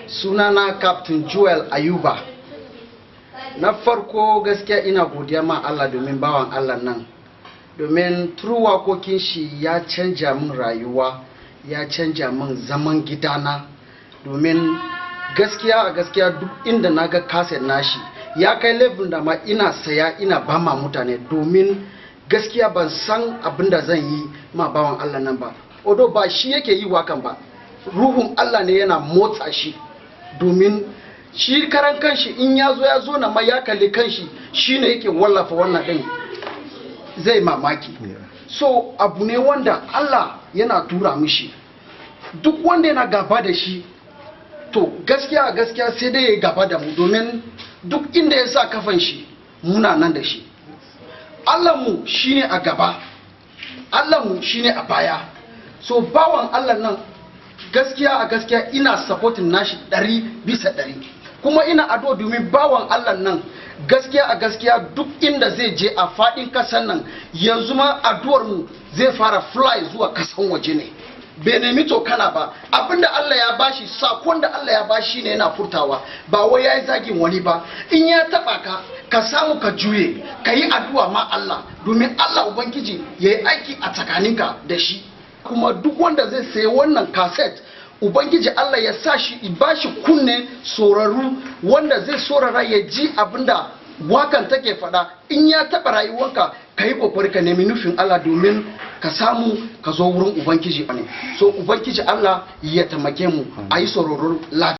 Sunana Captain Joel Ayuba. Na farko gaskiya ina godiya ma Allah domin bawan Allah nan. Domin turu wakokin shi ya canja min rayuwa, ya canja min zaman gidana. Domin gaskiya duk inda naga kaset nashi ya kai level da ma ina saya ina ba ma mutane, domin gaskiya ban san abin da zan yi ma bawan Allah nan ba. Odo ba shi yake yi wakan ba, ruhun Allah ne yana motsa shi, domin shi karan kanshi in ya zo na ma ya kalli kanshi shine yake wallafa wannan din, zai mamaki. So abu ne wanda Allah yana tura mishi. Duk wanda yana gaba da shi to gaskiya sai dai ya gaba da mu, domin duk inda ya sa kafan shi muna nan da shi. Allahnmu shine a gaba, Allahnmu shine a baya. So bawan Allah nan gaskiya ina supporting nashi 100%, kuma ina addu'a domin bawan Allah nan gaskiya duk inda zai je a fadin kasan nan, yanzu ma addu'ar mu zai fara fly zuwa kasan waje ne. Bai nemi tokana ba, abinda Allah ya bashi, sakon da Allah ya bashi ne yana furtawa, ba wai yayi zagin wani ba. In ya taba ka samu ka juye, ka yi addu'a ma Allah, domin Allah ubangiji yayi aiki a tsakaninka da shi. Kuma duk wanda zai sayi wannan cassette, ubangiji Allah ya sa shi bashi kunne sauraru, wanda zai saurara ya ji abinda wakan take fada. In ya taba rayuwarka, ka yi kokari ka nemi nufin Allah domin ka samu ka zo wurin ubangiji ne. So ubangiji Allah ya taimake mu, a yi sauraron lafiya.